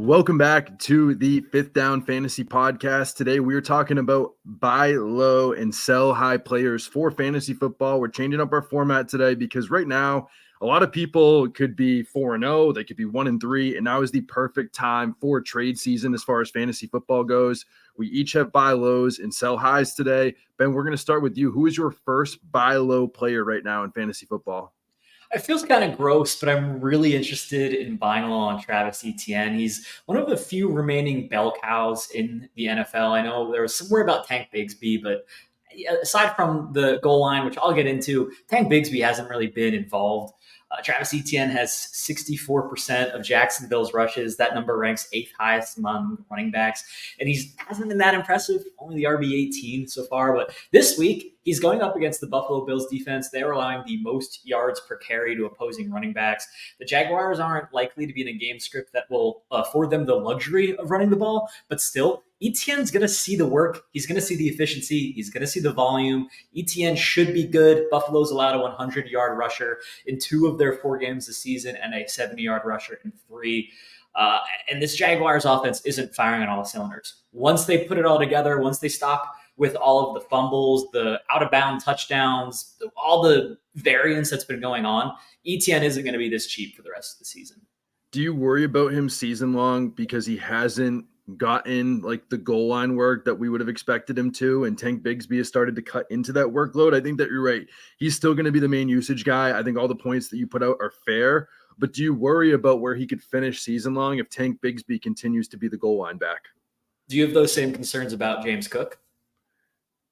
Welcome back to the Fifth Down Fantasy Podcast. Today we are talking about buy low and sell high players for fantasy football. We're changing up our format today because right now a lot of people could be 4-0, they could be 1-3, and now is the perfect time for trade season as far as fantasy football goes. We each have buy lows and sell highs today. Ben, we're going to start with you. Who is your first buy low player right now in fantasy football? It feels kind of gross, but I'm really interested in buying low on Travis Etienne. He's one of the few remaining bell cows in the NFL. I know there was somewhere about Tank Bigsby, but aside from the goal line, which I'll get into, Tank Bigsby hasn't really been involved. Travis Etienne has 64% of Jacksonville's rushes. That number ranks 8th highest among running backs. And he hasn't been that impressive, only the RB18 so far. But this week, he's going up against the Buffalo Bills defense. They are allowing the most yards per carry to opposing running backs. The Jaguars aren't likely to be in a game script that will afford them the luxury of running the ball, but still, Etienne's going to see the work. He's going to see the efficiency. He's going to see the volume. Etienne should be good. Buffalo's allowed a 100-yard rusher in 2 of their 4 games this season and a 70-yard rusher in 3. And this Jaguars offense isn't firing on all cylinders. Once they put it all together, once they stop with all of the fumbles, the out-of-bound touchdowns, all the variance that's been going on, Etienne isn't going to be this cheap for the rest of the season. Do you worry about him season long because he hasn't gotten like the goal line work that we would have expected him to, and Tank Bigsby has started to cut into that workload? I think that you're right. He's still going to be the main usage guy. I think all the points that you put out are fair, but do you worry about where he could finish season long if Tank Bigsby continues to be the goal line back? Do you have those same concerns about James Cook?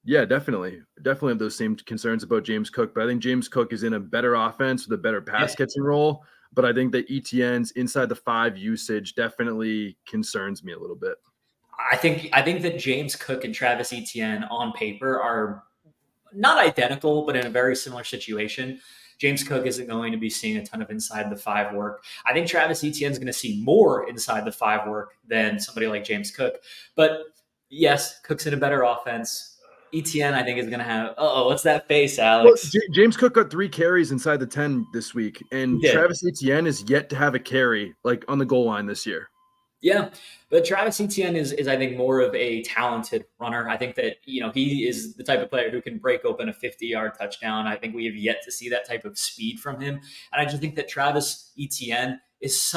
Yeah, definitely. Definitely have those same concerns about James Cook, but I think James Cook is in a better offense with a better pass catching role. But I think that Etienne's inside the 5 usage definitely concerns me a little bit. I think that James Cook and Travis Etienne on paper are not identical, but in a very similar situation. James Cook isn't going to be seeing a ton of inside the 5 work. I think Travis Etienne is going to see more inside the 5 work than somebody like James Cook. But yes, Cook's in a better offense. Etienne, I think, is going to have. What's that face, Alex? Well, James Cook got 3 carries inside the 10 this week, and Travis Etienne is yet to have a carry like on the goal line this year. Yeah, but Travis Etienne is I think more of a talented runner. I think that he is the type of player who can break open a 50-yard touchdown. I think we have yet to see that type of speed from him, and I just think that Travis Etienne is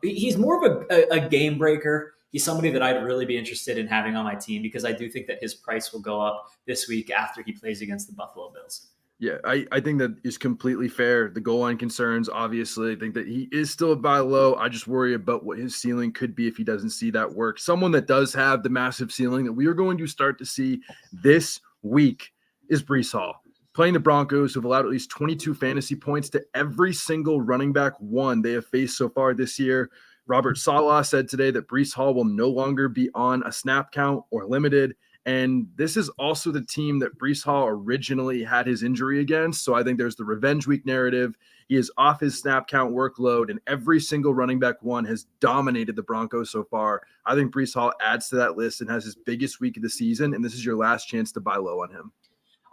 he's more of a game breaker. He's somebody that I'd really be interested in having on my team because I do think that his price will go up this week after he plays against the Buffalo Bills. Yeah, I think that is completely fair. The goal line concerns, obviously. I think that he is still a buy low. I just worry about what his ceiling could be if he doesn't see that work. Someone that does have the massive ceiling that we are going to start to see this week is Breece Hall. Playing the Broncos, who have allowed at least 22 fantasy points to every single running back one they have faced so far this year. Robert Saleh said today that Breece Hall will no longer be on a snap count or limited. And this is also the team that Breece Hall originally had his injury against. So I think there's the revenge week narrative. He is off his snap count workload, and every single running back one has dominated the Broncos so far. I think Breece Hall adds to that list and has his biggest week of the season, and this is your last chance to buy low on him.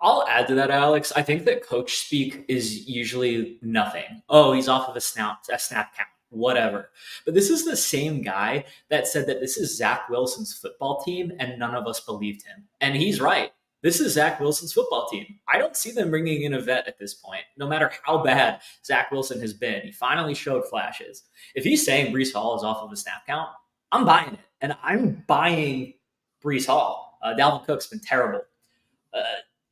I'll add to that, Alex. I think that coach speak is usually nothing. Oh, he's off of a snap count. Whatever. But this is the same guy that said that this is Zach Wilson's football team and none of us believed him. And he's right. This is Zach Wilson's football team. I don't see them bringing in a vet at this point, no matter how bad Zach Wilson has been. He finally showed flashes. If he's saying Breece Hall is off of a snap count, I'm buying it. And I'm buying Breece Hall. Dalvin Cook's been terrible.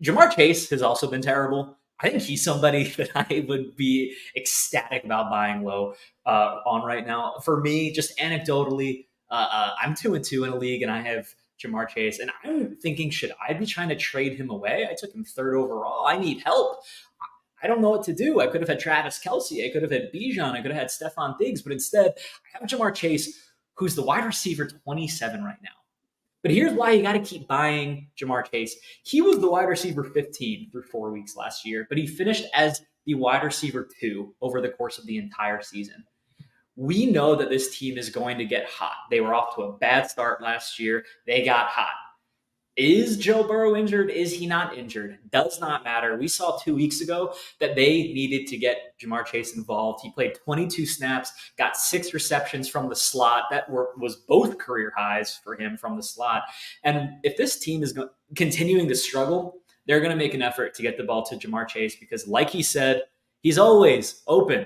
Jamar Chase has also been terrible. I think he's somebody that I would be ecstatic about buying low on right now. For me, just anecdotally, I'm 2-2 in a league, and I have Jamar Chase, and I'm thinking, should I be trying to trade him away? I took him 3rd overall. I need help. I don't know what to do. I could have had Travis Kelce. I could have had Bijan. I could have had Stephon Diggs, but instead, I have Jamar Chase, who's the wide receiver 27 right now. But here's why you got to keep buying Jamar Chase. He was the wide receiver 15 through 4 weeks last year, but he finished as the wide receiver 2 over the course of the entire season. We know that this team is going to get hot. They were off to a bad start last year. They got hot. Is Joe Burrow injured? Is he not injured? Does not matter. We saw 2 weeks ago that they needed to get Jamar Chase involved. He played 22 snaps, got 6 receptions from the slot. Was both career highs for him from the slot. And if this team is continuing to struggle, they're going to make an effort to get the ball to Jamar Chase because, like he said, he's always open.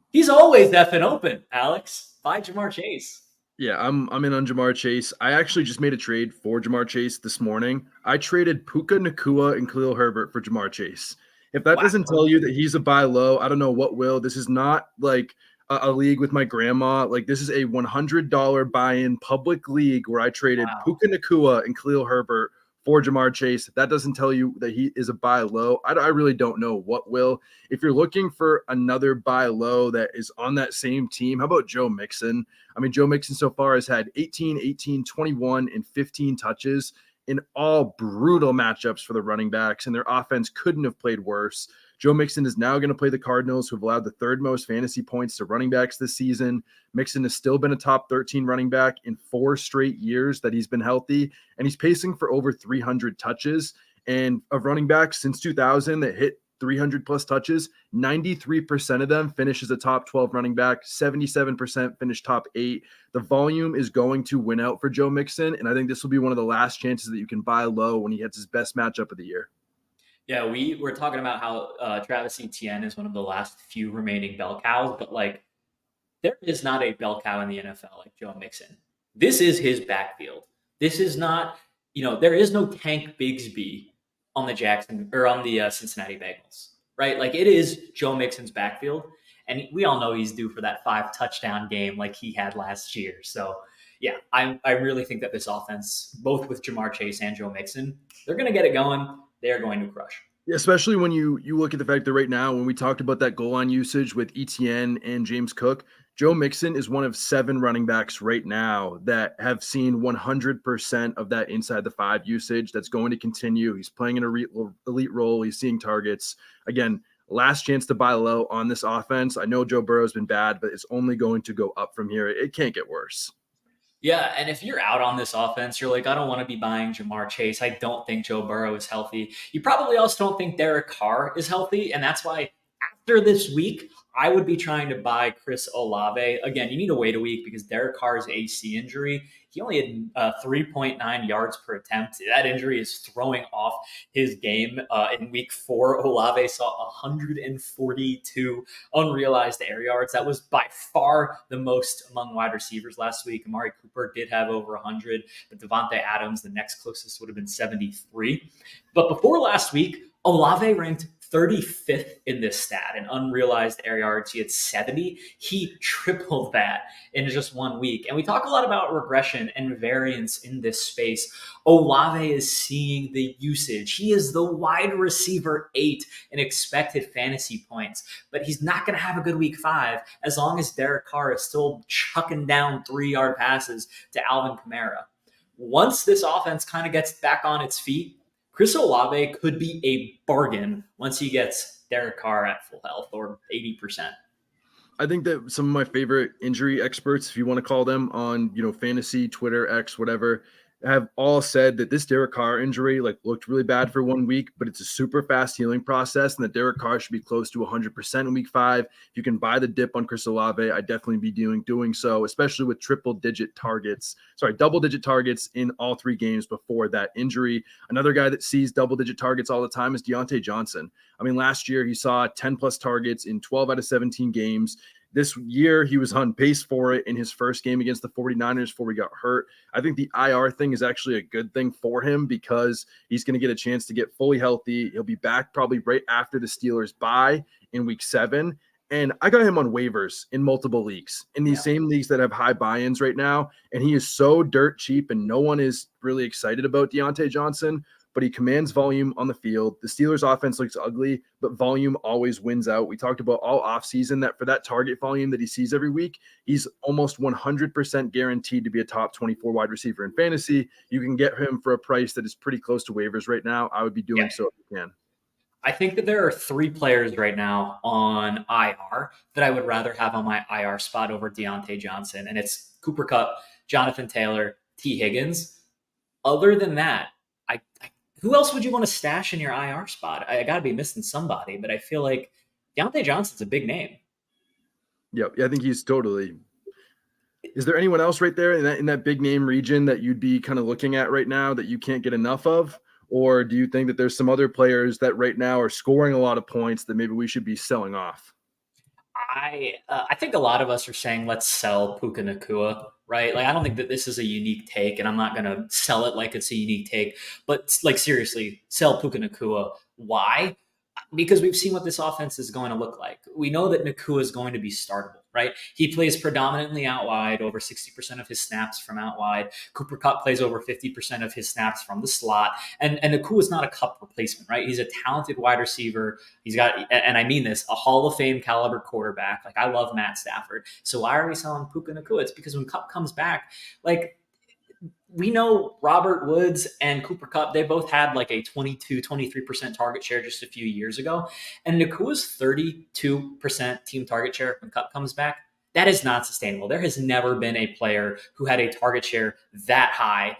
He's always effing open, Alex. By Jamar Chase. Yeah, I'm in on Jamar Chase. I actually just made a trade for Jamar Chase this morning. I traded Puka, Nacua, and Khalil Herbert for Jamar Chase. If that Wow. doesn't tell you that he's a buy low, I don't know what will. This is not like a league with my grandma. Like, this is a $100 buy-in public league where I traded Puka, Nacua, and Khalil Herbert for Jamar Chase. If that doesn't tell you that he is a buy low, I really don't know what will. If you're looking for another buy low that is on that same team, how about Joe Mixon? I mean, Joe Mixon so far has had 18, 18, 21, and 15 touches in all brutal matchups for the running backs, and their offense couldn't have played worse. Joe Mixon is now going to play the Cardinals, who have allowed the third most fantasy points to running backs this season. Mixon has still been a top 13 running back in 4 straight years that he's been healthy, and he's pacing for over 300 touches. And of running backs since 2000 that hit 300 plus touches, 93% of them finish as a top 12 running back, 77% finish top 8. The volume is going to win out for Joe Mixon, and I think this will be one of the last chances that you can buy low when he hits his best matchup of the year. Yeah, we were talking about how Travis Etienne is one of the last few remaining bell cows, but like there is not a bell cow in the NFL like Joe Mixon. This is his backfield. This is not, there is no Tank Bigsby on the Cincinnati Bengals, right? Like it is Joe Mixon's backfield, and we all know he's due for that 5 touchdown game like he had last year. So yeah, I really think that this offense, both with Jamar Chase and Joe Mixon, they're going to get it going. They're going to crush. Especially when you look at the fact that right now, when we talked about that goal line usage with ETN and James Cook, Joe Mixon is one of 7 running backs right now that have seen 100% of that inside the 5 usage. That's going to continue. He's playing an elite role. He's seeing targets. Again, last chance to buy low on this offense. I know Joe Burrow's been bad, but it's only going to go up from here. It can't get worse. Yeah, and if you're out on this offense, you're like, I don't want to be buying Jamar Chase. I don't think Joe Burrow is healthy. You probably also don't think Derek Carr is healthy, and that's why after this week, I would be trying to buy Chris Olave. Again, you need to wait a week because Derek Carr's AC injury, he only had 3.9 yards per attempt. That injury is throwing off his game. In week 4, Olave saw 142 unrealized air yards. That was by far the most among wide receivers last week. Amari Cooper did have over 100, but Devontae Adams, the next closest, would have been 73. But before last week, Olave ranked 35th in this stat in unrealized air yards. He had 70. He tripled that in just 1 week. And we talk a lot about regression and variance in this space. Olave is seeing the usage. He is the wide receiver 8 in expected fantasy points, but he's not going to have a good week 5 as long as Derek Carr is still chucking down 3-yard passes to Alvin Kamara. Once this offense kind of gets back on its feet, Chris Olave could be a bargain once he gets Derek Carr at full health or 80%. I think that some of my favorite injury experts, if you want to call them, on fantasy, Twitter, X, whatever, have all said that this Derek Carr injury looked really bad for 1 week, but it's a super fast healing process, and that Derek Carr should be close to 100% in week 5. If you can buy the dip on Chris Olave, I'd definitely be doing so, especially with double-digit targets in all 3 games before that injury. Another guy that sees double-digit targets all the time is Deontay Johnson. I mean, last year he saw 10-plus targets in 12 out of 17 games. This year, he was on pace for it in his first game against the 49ers before he got hurt. I think the IR thing is actually a good thing for him because he's going to get a chance to get fully healthy. He'll be back probably right after the Steelers bye in week 7. And I got him on waivers in multiple leagues, in these same leagues that have high buy-ins right now. And he is so dirt cheap, and no one is really excited about Deontay Johnson, but he commands volume on the field. The Steelers offense looks ugly, but volume always wins out. We talked about all offseason that for that target volume that he sees every week, he's almost 100% guaranteed to be a top 24 wide receiver in fantasy. You can get him for a price that is pretty close to waivers right now. I would be doing so if you can. I think that there are 3 players right now on IR that I would rather have on my IR spot over Deontay Johnson, and it's Cooper Kupp, Jonathan Taylor, T. Higgins. Other than that, who else would you want to stash in your IR spot? I got to be missing somebody, but I feel like Deontay Johnson's a big name. Yep. Yeah, I think he's totally. Is there anyone else right there in that big name region that you'd be kind of looking at right now that you can't get enough of? Or do you think that there's some other players that right now are scoring a lot of points that maybe we should be selling off? I think a lot of us are saying let's sell Puka Nacua, right? Like I don't think that this is a unique take, and I'm not gonna sell it like it's a unique take, but like seriously, sell Puka Nacua. Why? Because we've seen what this offense is going to look like. We know that Nacua is going to be startable, right? He plays predominantly out wide, over 60% of his snaps from out wide. Cooper Kupp plays over 50% of his snaps from the slot. And Nacua is not a Kupp replacement, right? He's a talented wide receiver. He's got, and I mean this, a Hall of Fame caliber quarterback. Like I love Matt Stafford. So why are we selling Puka Nacua? It's because when Kupp comes back, like we know Robert Woods and Cooper Kupp, they both had like a 22, 23% target share just a few years ago. And Nakua's 32% team target share when Kupp comes back, that is not sustainable. There has never been a player who had a target share that high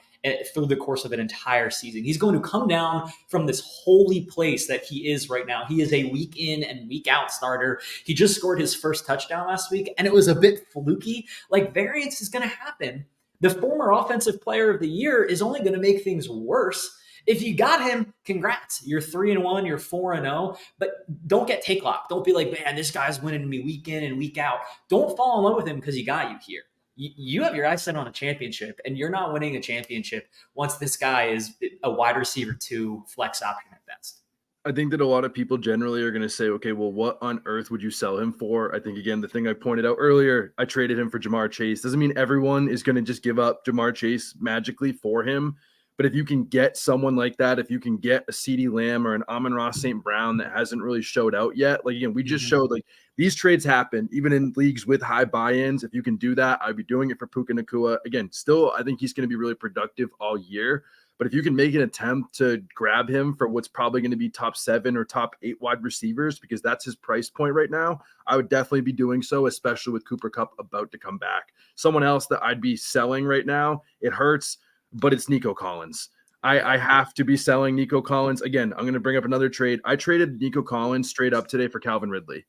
through the course of an entire season. He's going to come down from this holy place that he is right now. He is a week in and week out starter. He just scored his first touchdown last week, and it was a bit fluky. Like variance is going to happen. The former offensive player of the year is only going to make things worse. If you got him, congrats. You're 3-1, you're 4-0, but don't get take lock. Don't be like, man, this guy's winning me week in and week out. Don't fall in love with him because he got you here. You have your eyes set on a championship, and you're not winning a championship once this guy is a wide receiver 2 flex option at best. I think that a lot of people generally are going to say, okay, well, what on earth would you sell him for? I think, again, the thing I pointed out earlier, I traded him for Jamar Chase. Doesn't mean everyone is going to just give up Jamar Chase magically for him. But if you can get someone like that, if you can get a CeeDee Lamb or an Amon-Ra St. Brown that hasn't really showed out yet, like, again, we just showed like these trades happen even in leagues with high buy-ins. If you can do that, I'd be doing it for Puka Nacua. Again, still, I think he's going to be really productive all year. But if you can make an attempt to grab him for what's probably going to be top 7 or top 8 wide receivers, because that's his price point right now, I would definitely be doing so, especially with Cooper Kupp about to come back. Someone else that I'd be selling right now, it hurts, but it's Nico Collins. I have to be selling Nico Collins. Again, I'm going to bring up another trade. I traded Nico Collins straight up today for Calvin Ridley.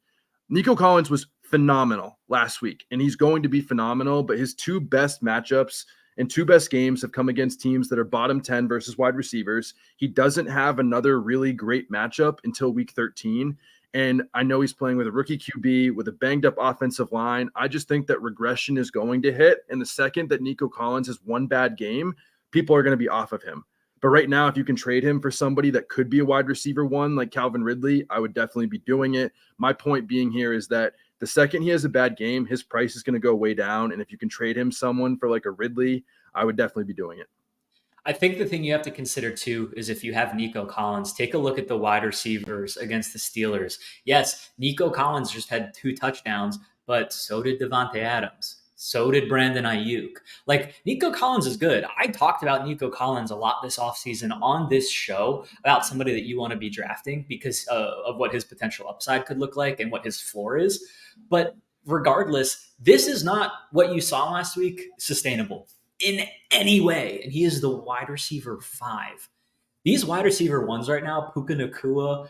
Nico Collins was phenomenal last week, and he's going to be phenomenal, but his 2 best matchups and 2 best games have come against teams that are bottom 10 versus wide receivers. He doesn't have another really great matchup until week 13. And I know he's playing with a rookie QB with a banged up offensive line. I just think that regression is going to hit. And the second that Nico Collins has one bad game, people are going to be off of him. But right now, if you can trade him for somebody that could be a wide receiver 1 like Calvin Ridley, I would definitely be doing it. My point being here is that the second he has a bad game, his price is going to go way down. And if you can trade him someone for like a Ridley, I would definitely be doing it. I think the thing you have to consider too is if you have Nico Collins, take a look at the wide receivers against the Steelers. Yes, Nico Collins just had 2 touchdowns, but so did Devontae Adams. So did Brandon Ayuk. Like, Nico Collins is good. I talked about Nico Collins a lot this offseason on this show about somebody that you want to be drafting because of what his potential upside could look like and what his floor is. But regardless, this is not what you saw last week sustainable in any way. And he is the wide receiver 5. These wide receiver 1s right now, Puka Nacua,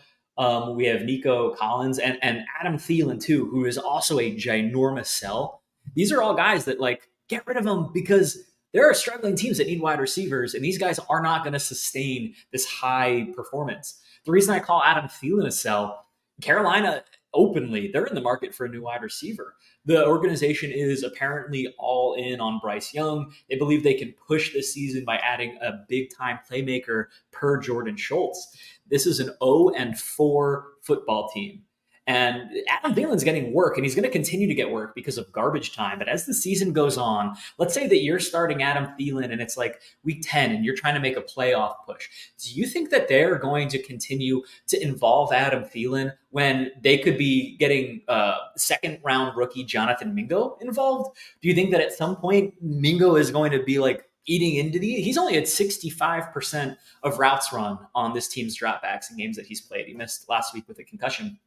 we have Nico Collins and Adam Thielen too, who is also a ginormous sell. These are all guys that, like, get rid of them because there are struggling teams that need wide receivers, and these guys are not going to sustain this high performance. The reason I call Adam Thielen a sell, Carolina openly, they're in the market for a new wide receiver. The organization is apparently all in on Bryce Young. They believe they can push this season by adding a big-time playmaker per Jordan Schultz. This is an 0-4 football team. And Adam Thielen's getting work, and he's going to continue to get work because of garbage time. But as the season goes on, let's say that you're starting Adam Thielen and it's like week 10 and you're trying to make a playoff push. Do you think that they're going to continue to involve Adam Thielen when they could be getting second-round rookie Jonathan Mingo involved? Do you think that at some point Mingo is going to be like eating into he's only at 65% of routes run on this team's dropbacks in games that he's played. He missed last week with a concussion.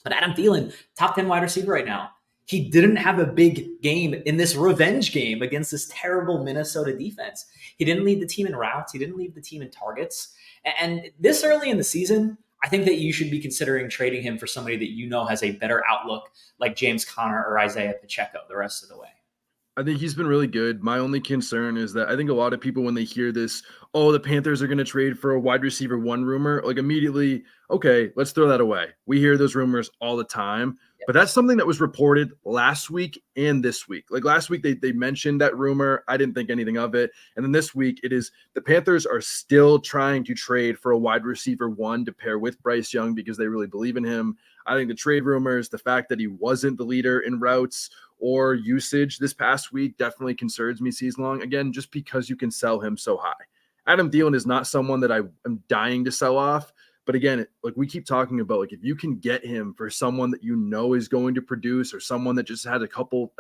But Adam Thielen, top 10 wide receiver right now. He didn't have a big game in this revenge game against this terrible Minnesota defense. He didn't lead the team in routes. He didn't lead the team in targets. And this early in the season, I think that you should be considering trading him for somebody that you know has a better outlook, like James Conner or Isaiah Pacheco, the rest of the way. I think he's been really good. My only concern is that I think a lot of people, when they hear this, oh, the Panthers are going to trade for a wide receiver one rumor, like immediately, okay, let's throw that away. We hear those rumors all the time, but that's something that was reported last week and this week. Like last week, they mentioned that rumor. I didn't think anything of it. And then this week, it is the Panthers are still trying to trade for a wide receiver one to pair with Bryce Young because they really believe in him. I think the trade rumors, the fact that he wasn't the leader in routes or usage this past week definitely concerns me season long. Again, just because you can sell him so high. Adam Thielen is not someone that I am dying to sell off. But again, like we keep talking about, like if you can get him for someone that you know is going to produce or someone that just had a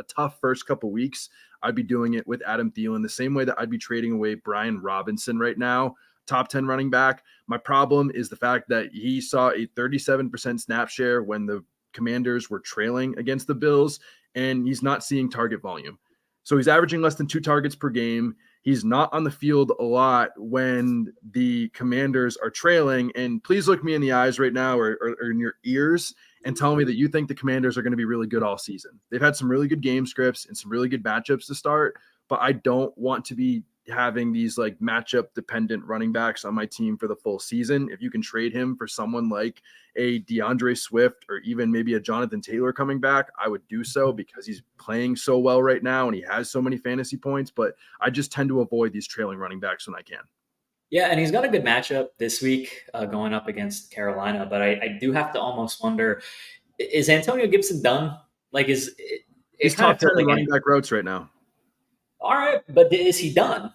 tough first couple weeks, I'd be doing it with Adam Thielen the same way that I'd be trading away Brian Robinson right now, top 10 running back. My problem is the fact that he saw a 37% snap share when the Commanders were trailing against the Bills, and he's not seeing target volume. So he's averaging less than 2 targets per game. He's not on the field a lot when the Commanders are trailing. And please look me in the eyes right now or in your ears and tell me that you think the Commanders are going to be really good all season. They've had some really good game scripts and some really good matchups to start, but I don't want to be having these like matchup dependent running backs on my team for the full season. If you can trade him for someone like a DeAndre Swift or even maybe a Jonathan Taylor coming back, I would do so because he's playing so well right now and he has so many fantasy points, but I just tend to avoid these trailing running backs when I can. Yeah, and he's got a good matchup this week going up against Carolina, but I do have to almost wonder, is Antonio Gibson done? Like, it He's kind top of 10 felt in like, running back routes right now. all right, but is he done?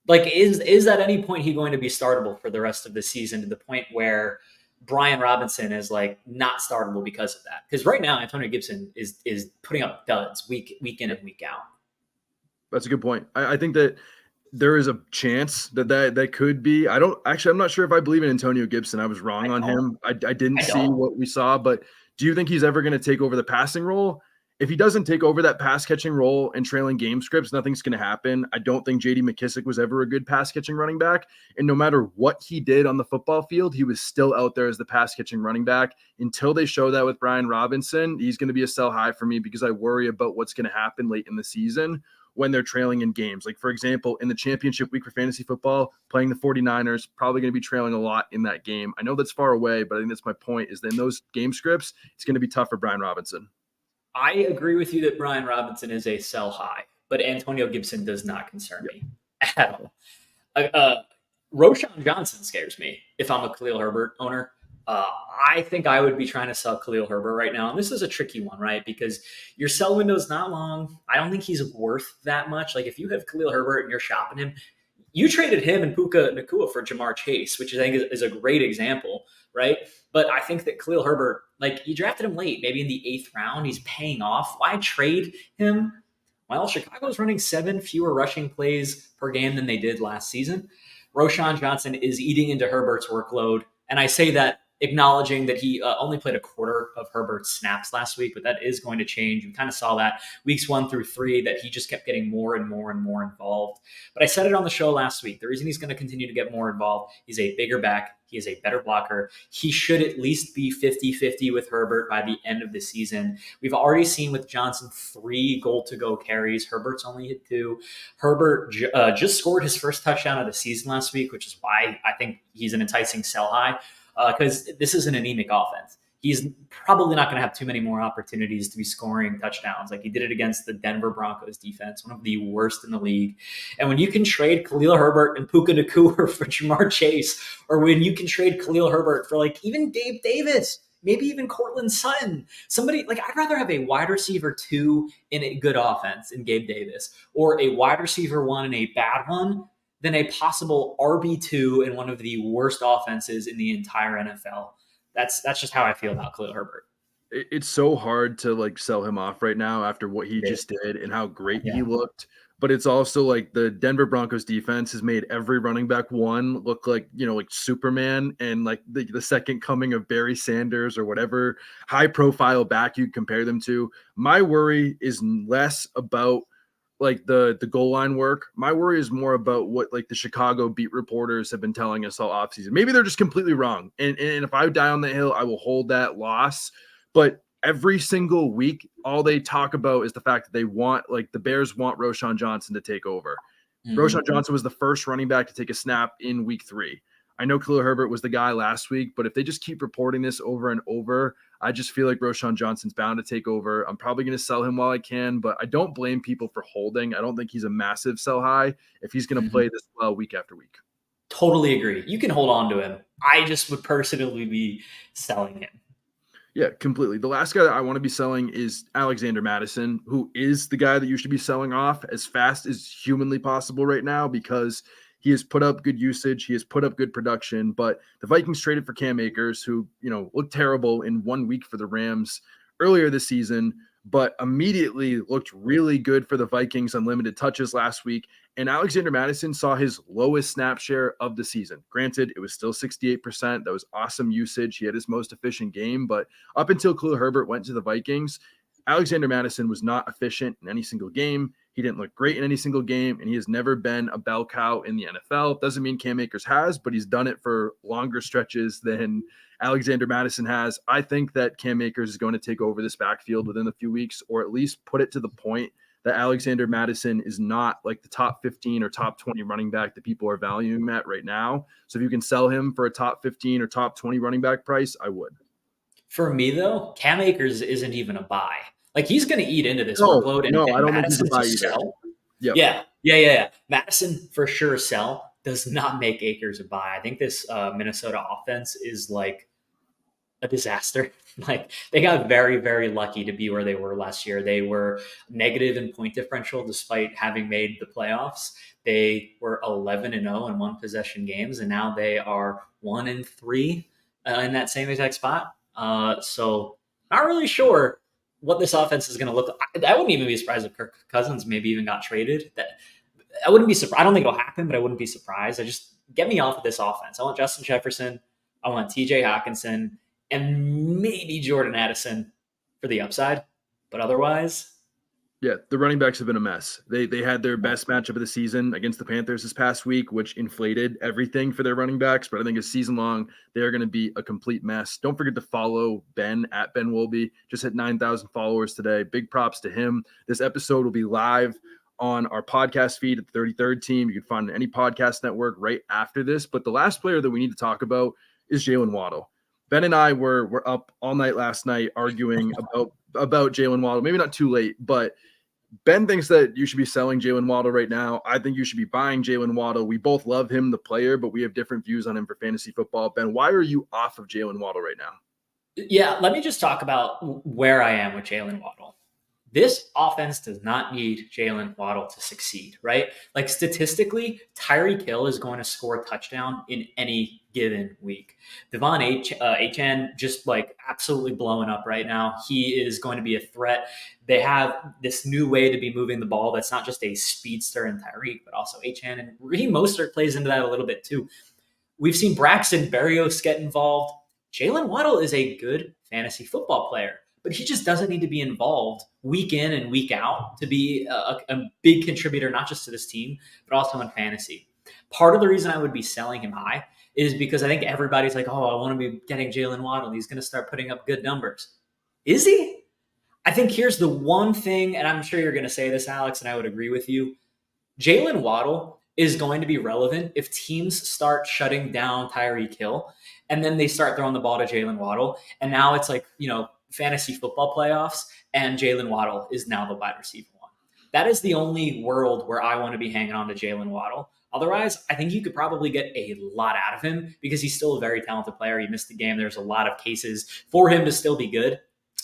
Like, is at any point he going to be startable for the rest of the season to the point where Brian Robinson is like not startable because of that? Because right now Antonio Gibson is putting up duds week in and week out. That's a good point. I think that there is a chance that could be. I'm not sure if I believe in Antonio Gibson. I was wrong on him. I didn't I see don't. what we saw, but do you think he's ever going to take over the passing role? If he doesn't take over that pass catching role and trailing game scripts, nothing's going to happen. I don't think JD McKissick was ever a good pass catching running back. And no matter what he did on the football field, he was still out there as the pass catching running back. Until they show that with Brian Robinson, he's going to be a sell high for me because I worry about what's going to happen late in the season when they're trailing in games. Like, for example, in the championship week for fantasy football, playing the 49ers, probably going to be trailing a lot in that game. I know that's far away, but I think that's my point, is that in those game scripts, it's going to be tough for Brian Robinson. I agree with you that Brian Robinson is a sell high, but Antonio Gibson does not concern me at all. Roshan Johnson scares me if I'm a Khalil Herbert owner. I think I would be trying to sell Khalil Herbert right now. And this is a tricky one, right? Because your sell window is not long. I don't think he's worth that much. Like if you have Khalil Herbert and you're shopping him, you traded him and Puka Nacua for Jamar Chase, which I think is a great example, right? But I think that Khalil Herbert, like you drafted him late, maybe in the 8th round, he's paying off. Why trade him? Well, Chicago's running 7 fewer rushing plays per game than they did last season. Roshan Johnson is eating into Herbert's workload. And I say that acknowledging that he only played a quarter of Herbert's snaps last week, but that is going to change. We kind of saw that weeks 1 through 3, that he just kept getting more and more and more involved. But I said it on the show last week. The reason he's going to continue to get more involved, he's a bigger back. He is a better blocker. He should at least be 50-50 with Herbert by the end of the season. We've already seen with Johnson 3 goal-to-go carries. Herbert's only hit 2. Herbert just scored his first touchdown of the season last week, which is why I think he's an enticing sell high. Because this is an anemic offense. He's probably not going to have too many more opportunities to be scoring touchdowns. Like he did it against the Denver Broncos defense, one of the worst in the league. And when you can trade Khalil Herbert and Puka Nacua for Jamar Chase, or when you can trade Khalil Herbert for like even Gabe Davis, maybe even Cortland Sutton, somebody like I'd rather have a wide receiver 2 in a good offense in Gabe Davis, or a wide receiver 1 in a bad one, than a possible RB2 in one of the worst offenses in the entire NFL. That's just how I feel about Khalil Herbert. It's so hard to like sell him off right now after what he just did and how great he Yeah. looked. but it's also like the Denver Broncos defense has made every running back one look like, like Superman and like the second coming of Barry Sanders or whatever high profile back you compare them to. My worry is less about like the goal line work. My worry is more about what like the Chicago beat reporters have been telling us all offseason. Maybe they're just completely wrong. And if I die on the hill, I will hold that loss. But every single week, all they talk about is the fact that they want, like the Bears want Roschon Johnson to take over. Roschon Johnson was the first running back to take a snap in week 3. I know Khalil Herbert was the guy last week, but if they just keep reporting this over and over, I just feel like Roschon Johnson's bound to take over. I'm probably going to sell him while I can, but I don't blame people for holding. I don't think he's a massive sell high if he's going to play this well week after week. Totally agree. You can hold on to him. I just would personally be selling him. Yeah, completely. The last guy that I want to be selling is Alexander Mattison, who is the guy that you should be selling off as fast as humanly possible right now because he has put up good usage. He has put up good production, but the Vikings traded for Cam Akers, who, looked terrible in 1 week for the Rams earlier this season, but immediately looked really good for the Vikings on limited touches last week. And Alexander Mattison saw his lowest snap share of the season. Granted, it was still 68%. That was awesome usage. He had his most efficient game, but up until Khalil Herbert went to the Vikings, Alexander Mattison was not efficient in any single game. He didn't look great in any single game, and he has never been a bell cow in the NFL. Doesn't mean Cam Akers has, but he's done it for longer stretches than Alexander Mattison has. I think that Cam Akers is going to take over this backfield within a few weeks, or at least put it to the point that Alexander Mattison is not like the top 15 or top 20 running back that people are valuing at right now. So if you can sell him for a top 15 or top 20 running back price, I would. For me, though, Cam Akers isn't even a buy. Like, he's going to eat into this workload. And I don't Madison think he's a buy either. Sell. Yep. Yeah. Madison, for sure, sell. Does not make Akers a buy. I think this Minnesota offense is like a disaster. Like, they got very, very lucky to be where they were last year. They were negative in point differential despite having made the playoffs. They were 11-0 in one possession games, and now they are 1-3 in that same exact spot. So not really sure what this offense is going to look like. I wouldn't even be surprised if Kirk Cousins maybe even got traded. I wouldn't be surprised. I don't think it'll happen, but I wouldn't be surprised. I just get me off of this offense. I want Justin Jefferson. I want TJ Hawkinson and maybe Jordan Addison for the upside. But otherwise, yeah, the running backs have been a mess. They had their best matchup of the season against the Panthers this past week, which inflated everything for their running backs. But I think a season long, they're going to be a complete mess. Don't forget to follow Ben at Ben Wolby. Just hit 9,000 followers today. Big props to him. This episode will be live on our podcast feed at the 33rd Team. You can find it on any podcast network right after this. But the last player that we need to talk about is Jalen Waddle. Ben and I were up all night last night arguing about Jalen Waddle. Maybe not too late, but Ben thinks that you should be selling Jalen Waddle right now. I think you should be buying Jalen Waddle. We both love him, the player, but we have different views on him for fantasy football. Ben, why are you off of Jalen Waddle right now? Yeah, let me just talk about where I am with Jalen Waddle. This offense does not need Jalen Waddle to succeed, right? Like, statistically, Tyreek Hill is going to score a touchdown in any given week. Devon Achane just like absolutely blowing up right now. He is going to be a threat. They have this new way to be moving the ball that's not just a speedster in Tyreek, but also Achane. And Raheem Mostert plays into that a little bit too. We've seen Braxton Berrios get involved. Jalen Waddle is a good fantasy football player, but he just doesn't need to be involved week in and week out to be a big contributor, not just to this team, but also in fantasy. Part of the reason I would be selling him high is because I think everybody's like, oh, I want to be getting Jalen Waddle. He's going to start putting up good numbers. Is he? I think here's the one thing, and I'm sure you're going to say this, Alex, and I would agree with you. Jalen Waddle is going to be relevant if teams start shutting down Tyreek Hill, and then they start throwing the ball to Jalen Waddle. And now it's like, fantasy football playoffs, and Jalen Waddle is now the wide receiver one. That is the only world where I want to be hanging on to Jalen Waddle. Otherwise, I think you could probably get a lot out of him because he's still a very talented player. He missed the game. There's a lot of cases for him to still be good.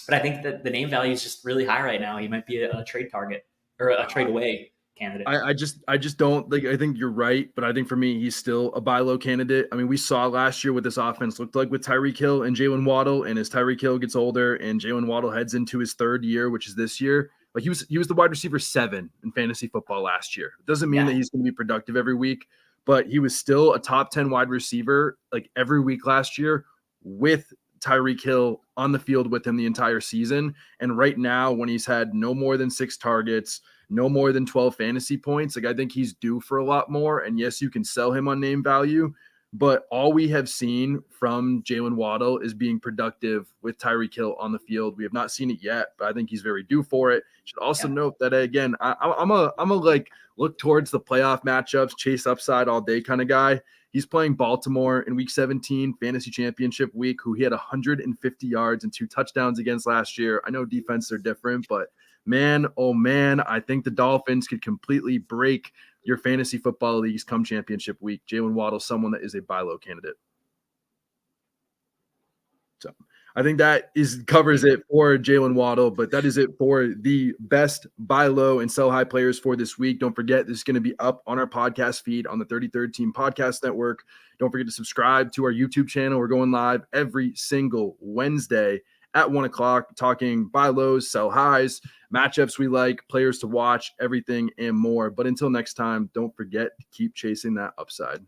But I think that the name value is just really high right now. He might be a trade target or a trade away candidate. I just don't think. I think you're right, but I think for me, he's still a buy low candidate. I mean, we saw last year what this offense looked like with Tyreek Hill and Jalen Waddle, and as Tyreek Hill gets older and Jalen Waddle heads into his third year, which is this year, Like he was the wide receiver 7 in fantasy football last year. It doesn't mean that he's going to be productive every week, but he was still a top 10 wide receiver like every week last year with Tyreek Hill on the field with him the entire season. And right now, when he's had no more than 6 targets, no more than 12 fantasy points, like I think he's due for a lot more. And yes, you can sell him on name value, but all we have seen from Jalen Waddle is being productive with Tyreek Hill on the field. We have not seen it yet, but I think he's very due for it. Should also note that again, I'm a like look towards the playoff matchups, chase upside all day kind of guy. He's playing Baltimore in Week 17, fantasy championship week, who he had 150 yards and 2 touchdowns against last year. I know defenses are different, but man, oh man, I think the Dolphins could completely break your fantasy football leagues come championship week. Jalen Waddle, someone that is a buy low candidate. So I think that covers it for Jalen Waddle, but that is it for the best buy low and sell high players for this week. Don't forget, this is going to be up on our podcast feed on the 33rd Team Podcast Network. Don't forget to subscribe to our YouTube channel. We're going live every single Wednesday at 1 o'clock, talking buy lows, sell highs, matchups we like, players to watch, everything and more. But until next time, don't forget to keep chasing that upside.